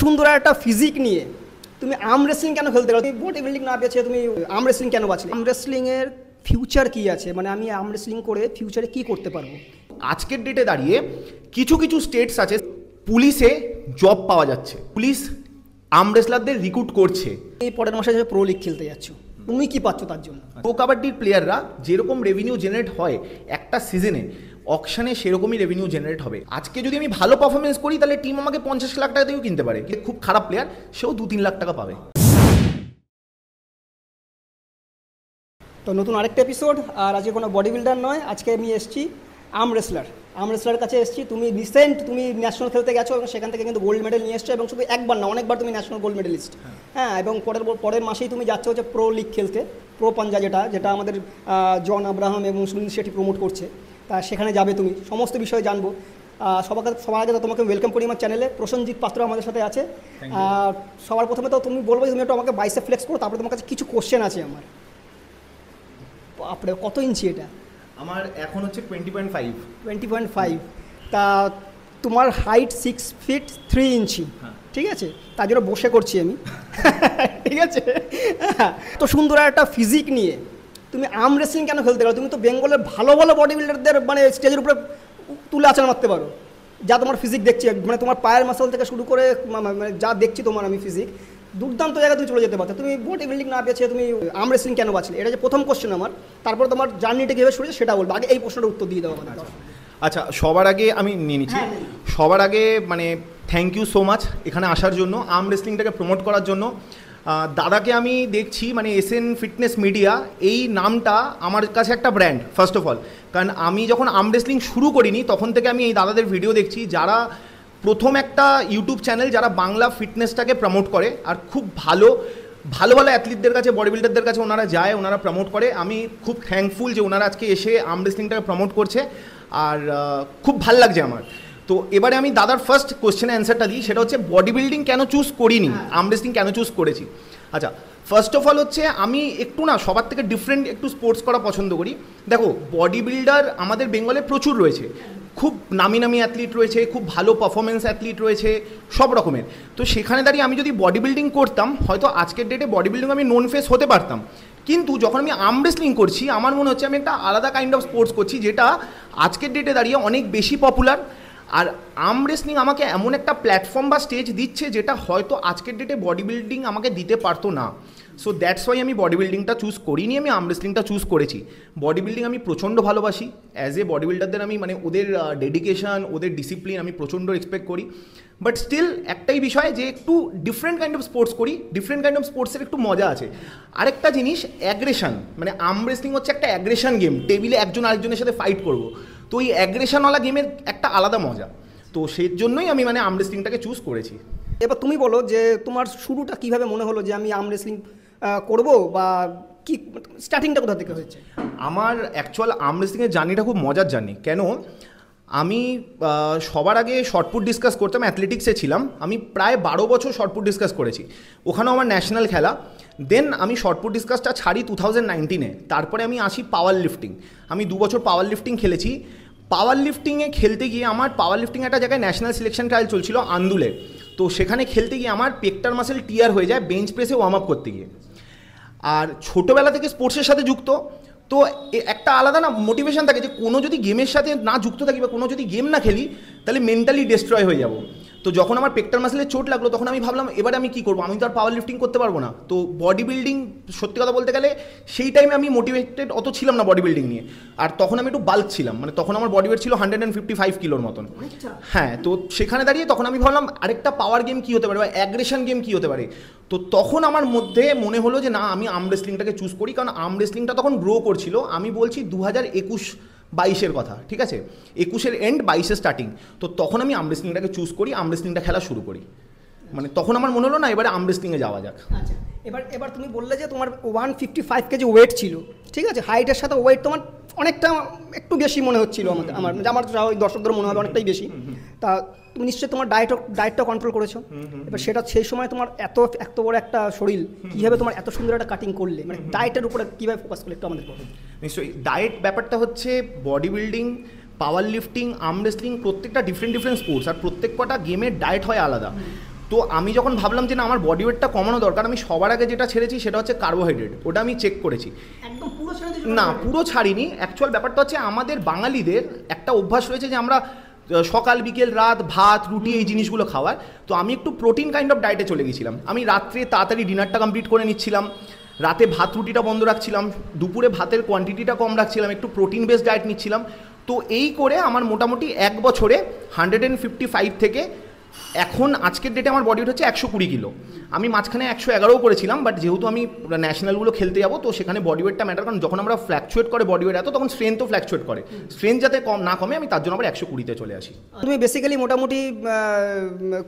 সুন্দর একটা ফিজিক নিয়ে তুমি আর্ম রেসলিং কেন খেলতে গেলো? তুমি বডি বিল্ডিং না পেয়েছে, তুমি আর্ম রেসলিং কেন বাঁচলে? আর্ম রেসলিং এর ফিউচার কি আছে, মানে আমি আর্ম রেসলিং করে ফিউচারে কি করতে পারবো? আজকের ডেটে দাঁড়িয়ে কিছু কিছু স্টেটস আছে, পুলিশে জব পাওয়া যাচ্ছে, পুলিশ আর্ম রেসলারদের রিক্রুট করছে। এই পরের মাসে যে প্রো লিগ খেলতে যাচ্ছ, তুমি কি পাচ্ছ তার জন্য? প্রো কাবাডির প্লেয়াররা যেরকম রেভিনিউ জেনারেট হয় একটা সিজনে, অকশনে সেরকমই রেভিনিউ জেনারেট হবে। আজকে যদি আমি ভালো পারফরমেন্স করি তাহলে টিম আমাকে 50 লাখ টাকা দিয়েও কিনতে পারে, খুব খারাপ প্লেয়ার সেও 2-3 লাখ টাকা পাবে। তো নতুন আরেকটা এপিসোড, আর আজকে কোনো বডি বিল্ডার নয়, আজকে আমি এসেছি আর্ম রেসলার কাছে এসেছি। তুমি রিসেন্ট তুমি ন্যাশনাল খেলতে গেছো এবং সেখান থেকে কিন্তু গোল্ড মেডেল নিয়ে এসছো, এবং শুধু একবার না অনেকবার তুমি ন্যাশনাল গোল্ড মেডেলিস্ট। হ্যাঁ, এবং পরের মাসেই তুমি যাচ্ছ হচ্ছে প্রো লিগ খেলতে, প্রো পাঞ্জা, যেটা আমাদের জন আব্রাহাম এবং সুনীল শেঠি প্রমোট করছে। তা সেখানে যাবে তুমি, সমস্ত বিষয়ে জানবো। সবার আগে তো তোমাকে ওয়েলকাম করি আমার চ্যানেলে। প্রসেনজিৎ পাত্র আমাদের সাথে আছে। সবার প্রথমে তো তুমি বলবো তুমি একটু আমাকে বাইসেপ ফ্লেক্স করো, তারপরে তোমার কাছে কিছু কোশ্চেন আছে আমার। আপনার কত ইঞ্চি এটা? আমার এখন হচ্ছে 20.5। তা তোমার হাইট 6 feet 3 inches, ঠিক আছে? তার জন্য বসে করছি আমি, ঠিক আছে? তো সুন্দর একটা ফিজিক নিয়ে তুমি আর্ম রেসলিং কেন খেলতে গেলো? তুমি তো বেঙ্গলের ভালো ভালো বডি বিল্ডারদের মানে স্টেজের উপরে তুলে আচার মারতে পারো, যা তোমার ফিজিক দেখছি, মানে তোমার পায়ের মাসল থেকে শুরু করে মানে যা দেখছি তোমার আমি ফিজিক, দুর্দান্ত জায়গায় তুমি চলে যেতে পারছো। তুমি বডি বিল্ডিং না পেয়েছে, তুমি আর্ম রেসলিং কেন বাঁচলে? এটা যে প্রথম কোশ্চেন আমার। তারপর তোমার জার্নিটা কীভাবে শুরু সেটা বলবো, আগে এই প্রশ্নটার উত্তর দিয়ে দেবো আমাদের। আচ্ছা, সবার আগে আমি নিয়ে নিচ্ছি। সবার আগে মানে থ্যাংক ইউ সো মাচ এখানে আসার জন্য, আর্ম রেসলিংটাকে প্রমোট করার জন্য। দাদাকে আমি দেখছি মানে এসএন ফিটনেস মিডিয়া, এই নামটা আমার কাছে একটা ব্র্যান্ড ফার্স্ট অফ অল। কারণ আমি যখন আর্ম রেসলিং শুরু করিনি তখন থেকে আমি এই দাদাদের ভিডিও দেখছি, যারা প্রথম একটা ইউটিউব চ্যানেল যারা বাংলা ফিটনেসটাকে প্রমোট করে, আর খুব ভালো ভালো ভালো অ্যাথলিটদের কাছে, বডি বিল্ডারদের কাছে ওনারা যায়, ওনারা প্রমোট করে। আমি খুব থ্যাঙ্কফুল যে ওনারা আজকে এসে আর্ম রেসলিংটাকে প্রমোট করছে, আর খুব ভাল লাগছে আমার। তো এবারে আমি দাদার ফার্স্ট কোশ্চেনের অ্যান্সারটা দিই, সেটা হচ্ছে বডি বিল্ডিং কেন চুজ করিনি, আর্ম রেসলিং কেন চুজ করেছি। আচ্ছা, ফার্স্ট অফ অল হচ্ছে আমি একটু না সবার থেকে ডিফারেন্ট একটু স্পোর্টস করা পছন্দ করি। দেখো, বডি বিল্ডার আমাদের বেঙ্গলে প্রচুর রয়েছে, খুব নামি নামি অ্যাথলিট রয়েছে, খুব ভালো পারফরমেন্স অ্যাথলিট রয়েছে, সব রকমের। তো সেখানে দাঁড়িয়ে আমি যদি বডি বিল্ডিং করতাম, হয়তো আজকের ডেটে বডি বিল্ডিং আমি নোন ফেস হতে পারতাম। কিন্তু যখন আমি আর্ম রেসলিং করছি, আমার মনে হচ্ছে আমি একটা আলাদা কাইন্ড অফ স্পোর্টস করছি, যেটা আজকের ডেটে দাঁড়িয়ে অনেক বেশি পপুলার। আর আর্ম রেসলিং আমাকে এমন একটা প্ল্যাটফর্ম বা স্টেজ দিচ্ছে, যেটা হয়তো আজকের ডেটে বডি বিল্ডিং আমাকে দিতে পারতো না। সো দ্যাটস ওয়াই আমি বডি বিল্ডিংটা চুজ করিনি, আমি আর্ম রেসলিংটা চুজ করেছি। বডি বিল্ডিং আমি প্রচণ্ড ভালোবাসি, অ্যাজ এ বডি বিল্ডারদের আমি মানে ওদের ডেডিকেশন, ওদের ডিসিপ্লিন আমি প্রচণ্ড রেসপেক্ট করি। বাট স্টিল একটাই বিষয় যে একটু ডিফারেন্ট কাইন্ড অফ স্পোর্টস করি, ডিফারেন্ট কাইন্ড অফ স্পোর্টসের একটু মজা আছে। আরেকটা জিনিস অ্যাগ্রেশন, মানে আর্ম রেসলিং হচ্ছে একটা অ্যাগ্রেশন গেম, টেবিলে একজন আরেকজনের সাথে ফাইট করবো, তো এই অ্যাগ্রেশনওয়ালা গেমের একটা আলাদা মজা। তো সেই জন্যই আমি মানে আর্ম রেসলিংটাকে চুজ করেছি। এবার তুমি বলো যে তোমার শুরুটা কিভাবে মনে হলো যে আমি আর্ম রেসলিং করবো, বা কি স্টার্টিংটা কোথা থেকে হয়েছে? আমার অ্যাকচুয়াল আর্ম রেসলিংয়ের জার্নিটা খুব মজার জার্নি। কেন, আমি সবার আগে শর্টপুট ডিসকাস করতাম, অ্যাথলেটিক্সে ছিলাম, আমি প্রায় 12 বছর শর্টপুট ডিসকাস করেছি, ওখানেও আমার ন্যাশনাল খেলা। দেন আমি শর্টপুট ডিসকাসটা ছাড়ি 2019-এ, তারপরে আমি আসি পাওয়ার লিফটিং। আমি 2 বছর পাওয়ার লিফটিং খেলেছি। পাওয়ার লিফটিংয়ে খেলতে গিয়ে আমার পাওয়ার লিফটিং একটা জায়গায় ন্যাশনাল সিলেকশন ট্রায়াল চলছিল আন্দুলে, তো সেখানে খেলতে গিয়ে আমার পেকটার মাসেল টিয়ার হয়ে যায় বেঞ্চ প্রেসে ওয়ার্ম আপ করতে গিয়ে। আর ছোটোবেলা থেকে স্পোর্টসের সাথে যুক্ত, তো একটা আলাদা না মোটিভেশন থাকে যে কোনো যদি গেমের সাথে না যুক্ত থাকি বা কোনো যদি গেম না খেলি তাহলে মেন্টালি ডিস্ট্রয় হয়ে যাব। তো যখন আমার পেকটার মাসেলের চোট লাগলো তখন আমি ভাবলাম এবার আমি কী করবো, আমি তো আর পাওয়ার লিফটিং করতে পারবো না। তো বডি বিল্ডিং, সত্যি কথা বলতে গেলে সেই টাইমে আমি মোটিভেটেড অত ছিলাম না বডি বিল্ডিং নিয়ে। আর তখন আমি একটু বাল্ক ছিলাম, মানে তখন আমার বডি ওয়েট ছিল 155 কিলোর মতন। হ্যাঁ, তো সেখানে দাঁড়িয়ে তখন আমি ভাবলাম আরেকটা পাওয়ার গেম কী হতে পারে বা অ্যাগ্রেশন গেম কী হতে পারে। তো তখন আমার মধ্যে মনে হলো যে না, আমি আর্ম রেসলিংটাকে চুজ করি, কারণ আর্ম রেসলিংটা তখন গ্রো করছিল। আমি বলছি 2021-22-এর কথা, ঠিক আছে? 21-এর এন্ড, 22-এর স্টার্টিং। তো তখন আমি আর্ম রেসলিংটাকে চুজ করি, আর্ম রেসলিংটা খেলা শুরু করি। মানে তখন আমার মনে হলো না এবারে আর্ম রেসলিংয়ে যাওয়া যাক। আচ্ছা, এবার তুমি বললে যে তোমার 155 কেজি ওয়েট ছিল, ঠিক আছে? হাইটের সাথে ওয়েট তোমার অনেকটা একটু বেশি মনে হচ্ছিল আমার দর্শকদের মনে হবে অনেকটাই বেশি। তা তুমি নিশ্চয়ই তোমার ডায়েটটা কন্ট্রোল করেছো। এবার সেটা সেই সময় তোমার এত বড় একটা শরীর, কীভাবে তোমার এত সুন্দর একটা কাটিং করলে, মানে ডায়েটের উপরে কীভাবে ফোকাস করলে একটু আমাদের বলো। নিশ্চয়ই, ডায়েট ব্যাপারটা হচ্ছে বডি বিল্ডিং, পাওয়ার লিফটিং, আর্ম রেসলিং প্রত্যেকটা ডিফারেন্ট স্পোর্টস, আর প্রত্যেক কটা গেমের ডায়েট হয় আলাদা। তো আমি যখন ভাবলাম যে না আমার বডি ওয়েটটা কমানো দরকার, আমি সবার আগে যেটা ছেড়েছি সেটা হচ্ছে কার্বোহাইড্রেট। ওটা আমি চেক করেছি, একদম পুরো ছেড়ে দিয়েছো? না পুরো ছাড়িনি। অ্যাকচুয়াল ব্যাপারটা হচ্ছে আমাদের বাঙালিদের একটা অভ্যাস রয়েছে যে আমরা সকাল বিকেল রাত ভাত রুটি এই জিনিসগুলো খাওয়ার। তো আমি একটু প্রোটিন কাইন্ড অফ ডায়েটে চলে গেছিলাম। আমি রাত্রে তাড়াতাড়ি ডিনারটা কমপ্লিট করে নিচ্ছিলাম, রাতে ভাত রুটিটা বন্ধ রাখছিলাম, দুপুরে ভাতের কোয়ান্টিটিটা কম রাখছিলাম, একটু প্রোটিন বেসড ডায়েট নিচ্ছিলাম। তো এই করে আমার মোটামুটি 1 বছরে 155 থেকে এখন আজকের ডেটে আমার বডি ওয়েট হচ্ছে 120 কিলো। আমি মাঝখানে 111ও করেছিলাম, বাট যেহেতু আমি ন্যাশনালগুলো খেলতে যাবো তো সেখানে বডি ওয়েটটা ম্যাটার, কারণ যখন আমরা ফ্ল্যাকচুয়েট করে বডি ওয়েট এত, তখন স্ট্রেংথও ফ্ল্যাকচুয়েট করে। স্ট্রেংথ যাতে কম না কমে আমি তার জন্য আবার 120-তে চলে আসি। তুমি বেসিক্যালি মোটামুটি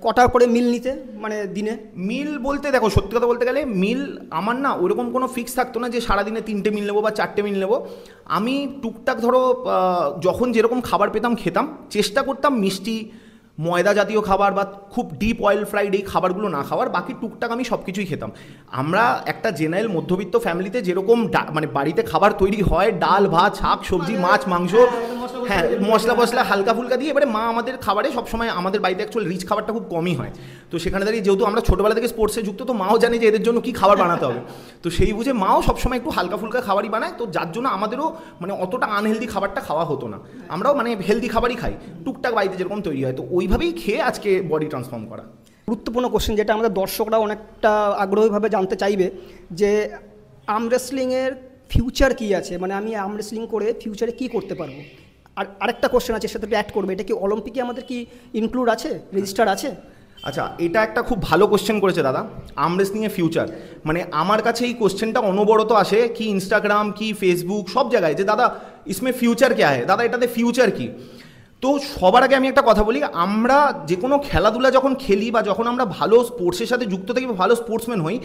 কটা করে মিল নিতে মানে দিনে? মিল বলতে দেখো, সত্যি কথা বলতে গেলে মিল আমার না ওরকম কোনো ফিক্স থাকতো না যে সারাদিনে 3টে মিল নেবো বা 4টে মিল নেবো। আমি টুকটাক ধরো যখন যেরকম খাবার পেতাম খেতাম, চেষ্টা করতাম মিষ্টি ময়দা জাতীয় খাবার বা খুব ডিপ অয়েল ফ্রাইড এই খাবারগুলো না খাওয়ার, বাকি টুকটাক আমি সব কিছুই খেতাম। আমরা একটা জেনারেল মধ্যবিত্ত ফ্যামিলিতে যেরকম মানে বাড়িতে খাবার তৈরি হয়, ডাল ভাত শাক সবজি মাছ মাংস, হ্যাঁ মশলা ফসলা হালকা ফুলকা দিয়ে, এবারে মা আমাদের খাবারে সবসময় আমাদের বাড়িতে অ্যাকচুয়াল রিচ খাবারটা খুব কমই হয়। তো সেখানে দাঁড়িয়ে যেহেতু আমরা ছোটোবেলা থেকে স্পোর্টসে যুক্ত, তো মাও জানে যে এদের জন্য কী খাবার বানাতে হবে, তো সেই বুঝে মাও সবসময় একটু হালকা ফুলকা খাবারই বানায়। তো যার জন্য আমাদেরও মানে অতটা আনহেলদি খাবারটা খাওয়া হতো না, আমরাও মানে হেলদি খাবারই খাই টুকটাক বাড়িতে যেরকম তৈরি হয়। তো ওইভাবেই খেয়ে আজকে বডি ট্রান্সফর্ম করা। গুরুত্বপূর্ণ কোশ্চেন যেটা আমাদের দর্শকরা অনেকটা আগ্রহীভাবে জানতে চাইবে যে আর্ম রেসলিংয়ের ফিউচার কী আছে, মানে আমি আর্ম রেসলিং করে ফিউচারে কী করতে পারবো। আর আরেকটা কোশ্চেন আছে সাথে অ্যাড করবে, এটা কি অলিম্পিকে আমাদের কি ইনক্লুড আছে, রেজিস্টার আছে? আচ্ছা, এটা একটা খুব ভালো কোশ্চেন করেছে দাদা, আর্ম রেসলিংয়ে ফিউচার। মানে আমার কাছে এই কোশ্চেনটা অনবরত আসে, কি ইনস্টাগ্রাম কি ফেসবুক সব জায়গায়, যে দাদা ইসমে ফিউচার কে হয়, দাদা এটাতে ফিউচার কি। তো সবার আগে আমি একটা কথা বলি, আমরা যে কোনো খেলাধুলা যখন খেলি বা যখন আমরা ভালো স্পোর্টসের সাথে যুক্ত থাকি বা ভালো স্পোর্টসম্যান হই,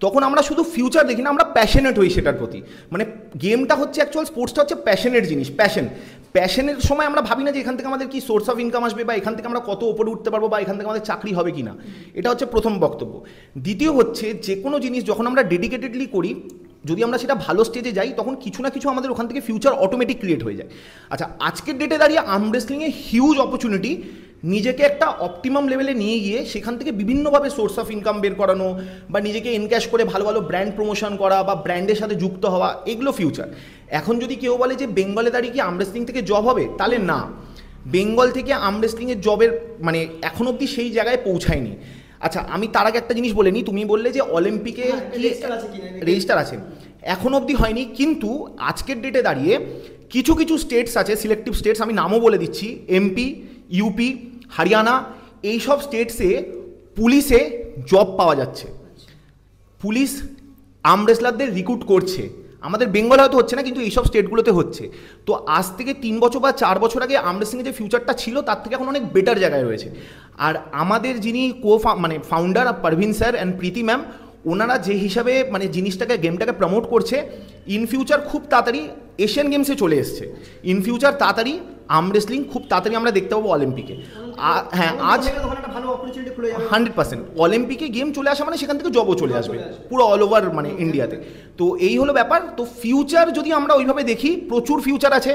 তখন আমরা শুধু ফিউচার দেখি না, আমরা প্যাশনেট হই সেটার প্রতি। মানে গেমটা হচ্ছে অ্যাকচুয়াল স্পোর্টসটা হচ্ছে প্যাশনের জিনিস, প্যাশনের সময় আমরা ভাবি না যে এখান থেকে আমাদের কি সোর্স অফ ইনকাম আসবে বা এখান থেকে আমরা কত ওপরে উঠতে পারবো বা এখান থেকে আমাদের চাকরি হবে কি না। এটা হচ্ছে প্রথম বক্তব্য। দ্বিতীয় হচ্ছে যে কোনো জিনিস যখন আমরা ডেডিকেটেডলি করি, যদি আমরা সেটা ভালো স্টেজে যাই, তখন কিছু না কিছু আমাদের ওখান থেকে ফিউচার অটোমেটিক ক্রিয়েট হয়ে যায়। আচ্ছা, আজকের ডেটে দাঁড়িয়ে আর্ম রেসলিংয়ে হিউজ অপরচুনিটি, নিজেকে একটা অপটিমাম লেভেলে নিয়ে গিয়ে সেখান থেকে বিভিন্নভাবে সোর্স অফ ইনকাম বের করানো বা নিজেকে এনক্যাশ করে ভালো ভালো ব্র্যান্ড প্রমোশন করা বা ব্র্যান্ডের সাথে যুক্ত হওয়া, এগুলো ফিউচার। এখন যদি কেউ বলে যে বেঙ্গলে দাঁড়িয়ে কি আর্ম রেসলিং থেকে জব হবে, তাহলে না, বেঙ্গল থেকে আর্ম রেসলিংয়ের জবের মানে এখন অবধি সেই জায়গায় পৌঁছায়নি। আচ্ছা, আমি তার আগে একটা জিনিস বলে নিই, তুমি বললে যে অলিম্পিকে রেজিস্টার আছে, এখন অবধি হয়নি, কিন্তু আজকের ডেটে দাঁড়িয়ে কিছু কিছু স্টেটস আছে, সিলেক্টিভ স্টেটস, আমি নামও বলে দিচ্ছি, এমপি, ইউপি, হরিয়ানা, এইসব স্টেটসে পুলিশে জব পাওয়া যাচ্ছে, পুলিশ আর্ম রেসলারদের রিক্রুট করছে। আমাদের বেঙ্গল হয়তো হচ্ছে না, কিন্তু এইসব স্টেটগুলোতে হচ্ছে। তো আজ থেকে 3 বছর বা 4 বছর আগে আর্ম রেসলিংয়ে যে ফিউচারটা ছিল তার থেকে এখন অনেক বেটার জায়গায় রয়েছে। আর আমাদের যিনি মানে founder Parveen sir and Preeti ma'am, ওনারা যে হিসাবে মানে জিনিসটাকে গেমটাকে প্রমোট করছে, ইন ফিউচার খুব তাড়াতাড়ি এশিয়ান গেমসে চলে এসছে, ইন ফিউচার তাড়াতাড়ি আর্ম রেসলিং খুব তাড়াতাড়ি আমরা দেখতে পাবো অলিম্পিকে। হ্যাঁ, আজ 100% অলিম্পিকে গেম চলে আসা মানে সেখান থেকে জবও চলে আসবে পুরো অল ওভার মানে ইন্ডিয়াতে। তো এই হলো ব্যাপার। তো ফিউচার যদি আমরা ওইভাবে দেখি, প্রচুর ফিউচার আছে।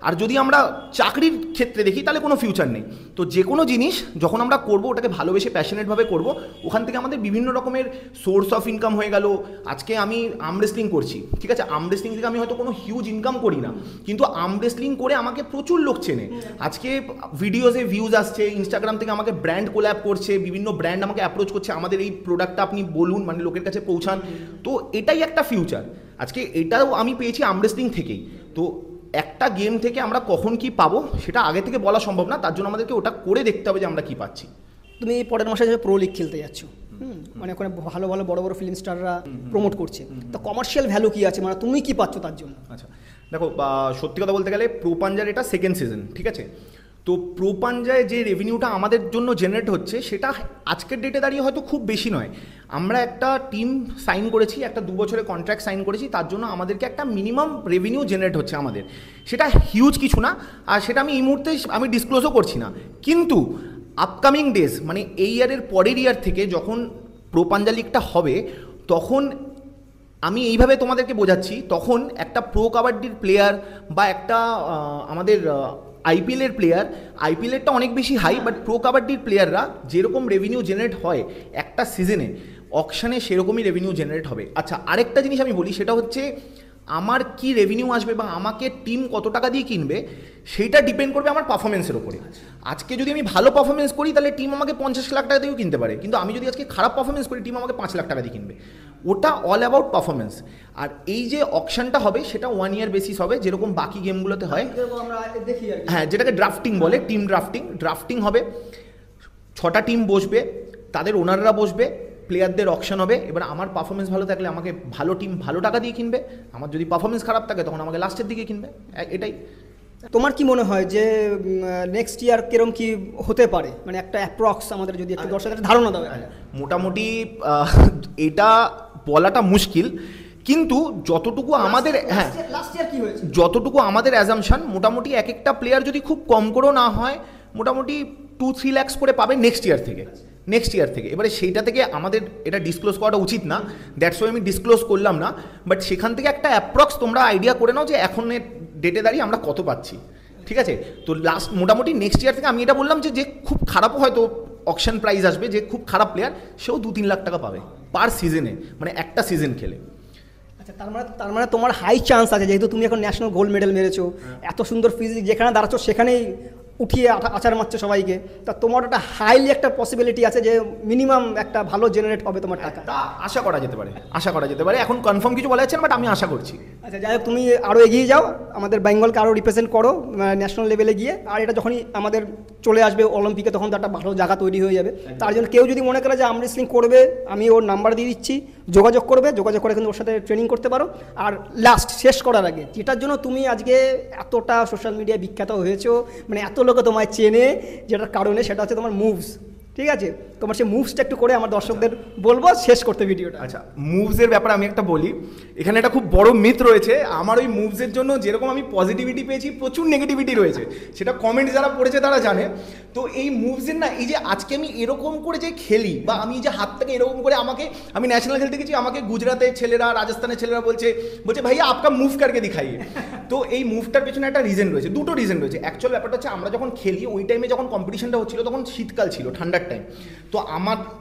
আর যদি আমরা চাকরির ক্ষেত্রে দেখি তাহলে কোনো ফিউচার নেই। তো যে কোনো জিনিস যখন আমরা করবো ওটাকে ভালোবেসে প্যাশনেটভাবে করবো, ওখান থেকে আমাদের বিভিন্ন রকমের সোর্স অফ ইনকাম হয়ে গেল। আজকে আমি আর্ম রেসলিং করছি, ঠিক আছে, আর্ম রেসলিং থেকে আমি হয়তো কোনো হিউজ ইনকাম করি না, কিন্তু আর্ম রেসলিং করে আমাকে প্রচুর লোক চেনে। আজকে ভিডিওসে ভিউজ আসছে, ইনস্টাগ্রাম থেকে আমাকে ব্র্যান্ড কোল্যাব করছে, বিভিন্ন ব্র্যান্ড আমাকে অ্যাপ্রোচ করছে, আমাদের এই প্রোডাক্টটা আপনি বলুন, মানে লোকের কাছে পৌঁছান। তো এটাই একটা ফিউচার। আজকে এটাও আমি পেয়েছি আর্ম রেসলিং থেকেই। তো একটা গেম থেকে আমরা কখন কি পাবো সেটা আগে থেকে বলা সম্ভব না, তার জন্য আমাদেরকে ওটা করে দেখতে হবে যে আমরা কি পাচ্ছি। তুমি পরের মাসে যে প্রো লিগ খেলতে যাচ্ছ, মানে ওখানে ভালো ভালো বড় বড় ফিল্ম স্টাররা প্রমোট করছে, তো কমার্শিয়াল ভ্যালু কি আছে, মানে তুমি কি পাচ্ছ তার জন্য? আচ্ছা দেখো, সত্যি কথা বলতে গেলে প্রো পাঞ্জার এটা সেকেন্ড সিজন, ঠিক আছে। তো প্রো পাঞ্জায় যে রেভিনিউটা আমাদের জন্য জেনারেট হচ্ছে সেটা আজকের ডেটে দাঁড়িয়ে হয়তো খুব বেশি নয়। আমরা একটা টিম সাইন করেছি, একটা 2 বছরের কন্ট্রাক্ট সাইন করেছি, তার জন্য আমাদেরকে একটা মিনিমাম রেভিনিউ জেনারেট হচ্ছে আমাদের। সেটা হিউজ কিছু না, আর সেটা আমি এই মুহূর্তে আমি ডিসক্লোজও করছি না। কিন্তু আপকামিং ডেজ মানে এই ইয়ারের পরের ইয়ার থেকে যখন প্রো পাঞ্জা লিগটা হবে, তখন আমি এইভাবে তোমাদেরকে বোঝাচ্ছি, তখন একটা প্রো কাবাডির প্লেয়ার বা একটা আমাদের আইপিএলের প্লেয়ার, আইপিএলেরটা অনেক বেশি হাই, বাট প্রো কাবাড্ডির প্লেয়াররা যেরকম রেভিনিউ জেনারেট হয় একটা সিজনে, অকশানে সেরকমই রেভিনিউ জেনারেট হবে। আচ্ছা, আরেকটা জিনিস আমি বলি, সেটা হচ্ছে আমার কি রেভিনিউ আসবে বা আমাকে টিম কত টাকা দিয়ে কিনবে সেইটা ডিপেন্ড করবে আমার পারফরমেন্সের ওপরে। আজকে যদি আমি ভালো পারফরমেন্স করি তাহলে টিম আমাকে 50 লাখ টাকা দিয়েও কিনতে পারে, কিন্তু আমি যদি আজকে খারাপ পারফরমেন্স করি টিম আমাকে 5 লাখ টাকা দিয়ে কিনবে। ওটা অল অ্যাবাউট পারফরমেন্স। আর এই যে অকশনটা হবে সেটা 1 ইয়ার বেসিস হবে, যেরকম বাকি গেমগুলোতে হয়। হ্যাঁ, যেটাকে ড্রাফটিং বলে, টিম ড্রাফটিং হবে। 6টা টিম বসবে, তাদের ওনাররা বসবে, প্লেয়ারদের অকশন হবে। এবার আমার পারফরমেন্স ভালো থাকলে আমাকে ভালো টিম ভালো টাকা দিয়ে কিনবে, আমার যদি পারফরমেন্স খারাপ থাকে তখন আমাকে লাস্টের দিকে কিনবে। এটাই। তোমার কি মনে হয় যে নেক্সট ইয়ার কিরম কি হতে পারে, মানে একটা অ্যাপ্রক্স আমাদের যদি একটু দর্শকদের ধারণা দাও? মোটামুটি এটা বলাটা মুশকিল, কিন্তু যতটুকু আমাদের, হ্যাঁ, যতটুকু আমাদের অ্যাজাম্পশন, মোটামুটি এক একটা প্লেয়ার যদি খুব কম করেও না হয় মোটামুটি 2-3 লাখ করে পাবে নেক্সট ইয়ার থেকে। এবারে সেইটা থেকে আমাদের এটা ডিসক্লোজ করাটা উচিত না, দ্যাটস ওয়াই আমি ডিসক্লোজ করলাম না। বাট সেখান থেকে একটা অ্যাপ্রক্স তোমরা আইডিয়া করে নাও যে এখনের ডেটে দাঁড়িয়ে আমরা কত পাচ্ছি, ঠিক আছে? তো লাস্ট মোটামুটি নেক্সট ইয়ার থেকে আমি এটা বললাম যে খুব খারাপও হয়তো অকশন প্রাইস আসবে, যে খুব খারাপ প্লেয়ার সেও 2-3 লাখ টাকা পাবে পার সিজনে, মানে একটা সিজন খেলে। আচ্ছা, তার মানে তোমার হাই চান্স আছে, যেহেতু তুমি এখন ন্যাশনাল গোল্ড মেডেল মেরেছো, এত সুন্দর ফিজিক, যেখানে দাঁড়াচ্ছ সেখানেই উঠিয়ে আচার মারছে সবাইকে, তা তোমার একটা হাইলি একটা পসিবিলিটি আছে যে মিনিমাম একটা ভালো জেনারেট হবে তোমার টাকা। তা আশা করা যেতে পারে, এখন কনফার্ম কিছু বলা যাচ্ছে না, বাট আমি আশা করছি। আচ্ছা, যাই হোক, তুমি আরও এগিয়ে যাও, আমাদের বেঙ্গলকে আরও রিপ্রেজেন্ট করো ন্যাশনাল লেভেলে গিয়ে। আর এটা যখনই আমাদের চলে আসবে অলিম্পিকে, তখন তো একটা ভালো জায়গা তৈরি হয়ে যাবে। তার জন্য কেউ যদি মনে করে যে আর্ম রেসলিং করবে, আমি ওর নাম্বার দিয়ে দিচ্ছি, যোগাযোগ করে কিন্তু ওর সাথে ট্রেনিং করতে পারো। আর লাস্ট শেষ করার আগে, যেটার জন্য তুমি আজকে এতটা সোশ্যাল মিডিয়ায় বিখ্যাত হয়েছো, মানে এত লোকে তোমায় চেনে, যেটার কারণে সেটা হচ্ছে তোমার মুভস, ঠিক আছে? তোমার সেই মুভসটা একটু করে আমার দর্শকদের বলবো শেষ করতে ভিডিওটা। আচ্ছা, মুভসের ব্যাপারে আমি একটা বলি, এখানে একটা খুব বড় মিথ রয়েছে। আমার ওই মুভসের জন্য যেরকম আমি পজিটিভিটি পেয়েছি, প্রচুর নেগেটিভিটি রয়েছে, সেটা কমেন্ট যারা পড়েছে তারা জানে। তো এই মুভসের না, এই যে আজকে আমি এরকম করে যে খেলি, বা আমি যে হাতটাকে এরকম করে, আমি ন্যাশনাল খেলতে গেছি, আমাকে গুজরাটের ছেলেরা, রাজস্থানের ছেলেরা বলছে ভাইয়া আপকা মুভ কারকে দিখাইয়ে। তো এই মুভটার পেছনে একটা রিজন রয়েছে, দুটো রিজন রয়েছে। অ্যাকচুয়াল ব্যাপারটা হচ্ছে, আমরা যখন খেলি ওই টাইমে যখন কম্পিটিশনটা হচ্ছিল তখন শীতকাল ছিল, ঠান্ডার টাইম। তো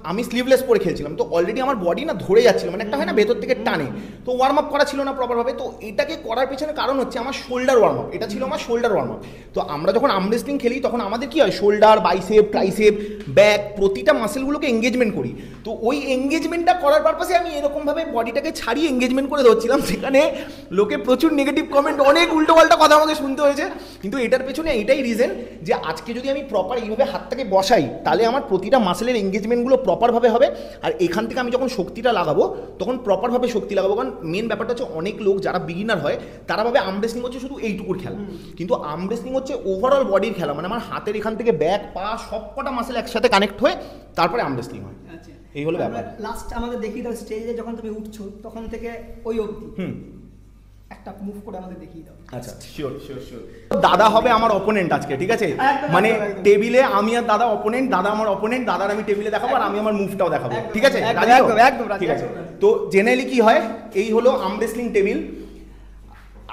আমি স্লিভলেস পরে খেলছিলাম, তো অলরেডি আমার বডি না ধরে যাচ্ছিল, মানে একটা হয় না ভেতর থেকে টানে, তো ওয়ার্ম আপ করা ছিল না প্রপারভাবে। তো এটাকে করার পেছনে কারণ হচ্ছে আমার শোল্ডার ওয়ার্ম আপ, এটা ছিল আমার শোল্ডার ওয়ার্ম আপ। তো আমরা যখন আর্ম রেসলিং খেলি তখন আমাদের কি হয়, শোল্ডার, বাইসেপ, ট্রাইসেপ, ব্যাক, প্রতিটা মাসেলগুলোকে এঙ্গেজমেন্ট করি। তো ওই এঙ্গেজমেন্টটা করার পারপাসে আমি এরকমভাবে বডিটাকে ছাড়িয়ে এঙ্গেজমেন্ট করে ধরছিলাম, সেখানে লোকে প্রচুর নেগেটিভ কমেন্ট, অনেক উল্টোপাল্টা কথা আমাকে শুনতে হয়েছে। কিন্তু এটার পেছনে এটাই রিজন যে আজকে যদি আমি প্রপার এইভাবে হাতটাকে বসাই, তাহলে আমার প্রতিটা মাসেলের এঙ্গেজমেন্টগুলো প্রপারভাবে হবে। আর এখান থেকে আমি যখন শক্তিটা লাগাবো তখন প্রপারভাবে শক্তি লাগাবো। কারণ মেন ব্যাপারটা হচ্ছে, অনেক লোক যারা বিগিনার হয় তারা ভাবে আর্ম রেসলিং হচ্ছে শুধু এইটুকুর খেলা, কিন্তু আর্ম রেসলিং হচ্ছে ওভারঅল বডির খেলা, মানে আমার হাতের এখান থেকে ব্যাক, পা, সবকটা মাসেল একসাথে কানেক্ট হয়ে তারপরে আর্ম রেসলিং হয়। এই হলো ব্যাপার। লাস্ট আমাদের দেখিয়ে দাও, স্টেজে যখন তুমি উঠছো তখন থেকে ওই অবধি একটা মুভ করে আমাদের দেখিয়ে দাও। আচ্ছা, শিওর। দাদা হবে আমার অপোনেন্ট আজকে, ঠিক আছে? মানে টেবিলে আমি আর দাদা অপোনেন্ট, দাদা আমার অপোনেন্ট, দাদার আমি টেবিলে দেখাবো, আর আমি আমার মুভটাও দেখাবো, ঠিক আছে? একদম ঠিক আছে। তো জেনারেলি কি হয়, এই হলো আর্ম রেসলিং টেবিল।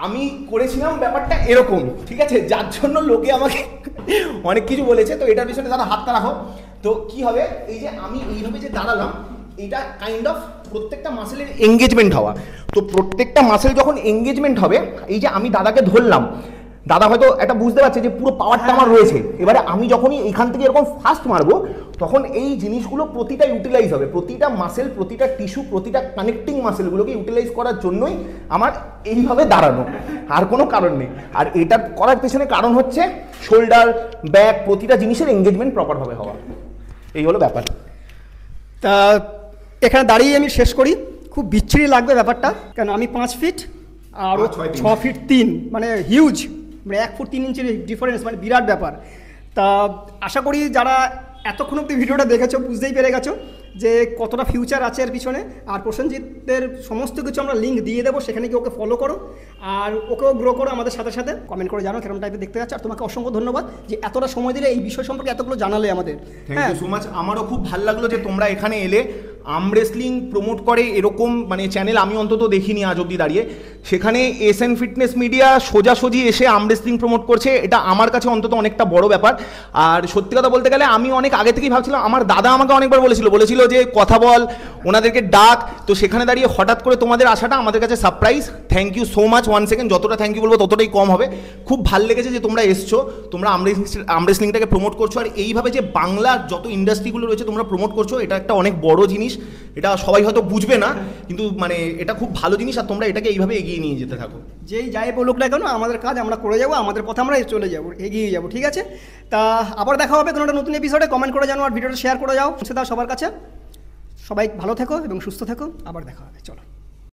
আমি করেছিলাম ব্যাপারটা এরকম, ঠিক আছে, যার জন্য লোকে আমাকে অনেক কিছু বলেছে। তো এটার পিছনে দাদা হাতটা রাখো। তো কি হবে, এই যে আমি এইভাবে যে দাঁড়ালাম, এটা কাইন্ড অফ প্রত্যেকটা মাসেলের এঙ্গেজমেন্ট হওয়া। তো প্রত্যেকটা মাসেল যখন এঙ্গেজমেন্ট হবে, এই যে আমি দাদাকে ধরলাম, দাদা হয়তো এটা বুঝতে পারছে যে পুরো পাওয়ারটা আমার রয়েছে। এবারে আমি যখনই এখান থেকে এরকম ফাস্ট মারবো, তখন এই জিনিসগুলো প্রতিটা ইউটিলাইজ হবে, প্রতিটা মাসেল, প্রতিটা টিস্যু, প্রতিটা কানেক্টিং মাসেলগুলোকে ইউটিলাইজ করার জন্যই আমার এইভাবে দাঁড়ানো, আর কোনো কারণ নেই। আর এটা করার পেছনে কারণ হচ্ছে শোল্ডার, ব্যাক, প্রতিটা জিনিসের এঙ্গেজমেন্ট প্রপারভাবে হওয়া। এই হলো ব্যাপার। তা এখানে দাঁড়িয়ে আমি শেষ করি। খুব বিচ্ছিরি লাগবে ব্যাপারটা, কারণ আমি 5 ফিট আর 6 ফিট 3, মানে হিউজ, মানে 1 ফুট 3 ইঞ্চির ডিফারেন্স, মানে বিরাট ব্যাপার। তা আশা করি যারা এতক্ষণ অব্দি ভিডিওটা দেখেছো বুঝতেই পেরে গেছো যে কতটা ফিউচার আছে এর পিছনে। আর প্রসেনজিতের সমস্ত কিছু আমরা লিঙ্ক দিয়ে দেবো, সেখানে গিয়ে ওকে ফলো করো আর ওকেও গ্রো করো আমাদের সাথে সাথে। কমেন্ট করে জানো কেরম টাইপের দেখতে যাচ্ছে। আর তোমাকে অসংখ্য ধন্যবাদ যে এতটা সময় দিলে এই বিষয় সম্পর্কে এতগুলো জানালে আমাদের। Thank you so much. আমারও খুব ভালো লাগলো যে তোমরা এখানে এলে। আর্ম রেসলিং প্রমোট করে এরকম মানে চ্যানেল আমি অন্তত দেখিনি আজ অবধি দাঁড়িয়ে। সেখানে এসএন ফিটনেস মিডিয়া সোজাসুজি এসে আর্ম রেসলিং প্রমোট করছে, এটা আমার কাছে অন্তত অনেকটা বড় ব্যাপার। আর সত্যি কথা বলতে গেলে আমি অনেক আগে থেকেই ভাবছিলাম, আমার দাদা আমাকে অনেকবার বলেছিল যে কথা বল, ওনাদেরকে ডাক, তো সেখানে দাঁড়িয়ে হঠাৎ করে তোমাদের আসাটা আমাদের কাছে surprise. Thank you so much one second, যতটা থ্যাংক ইউ বলবো ততটাই কম হবে। খুব ভালো লেগেছে যে তোমরা এসছো, তোমরা আর্ম রেসলিংটাকে প্রমোট করছো, আর এইভাবে যে বাংলার যত ইন্ডাস্ট্রিগুলো রয়েছে তোমরা প্রমোট করছো, এটা একটা অনেক বড় জিনিস। এটা সবাই হয়তো বুঝবে না, কিন্তু মানে এটা খুব ভালো জিনিস, আর তোমরা এটাকে এইভাবে এগিয়ে নিয়ে যেতে থাকো। যেই যাই বলুক না কেন, আমাদের কাজ আমরা করে যাবো, আমাদের পথে আমরা চলে যাবো, এগিয়ে যাবো, ঠিক আছে? তা আবার দেখা হবে কোনো একটা নতুন এপিসোডে। কমেন্ট করে জানো আর ভিডিওটা শেয়ার করে যাও, সেটা সবার কাছে। সবাই ভালো থেকো এবং সুস্থ থেকো, আবার দেখা হবে, চলো।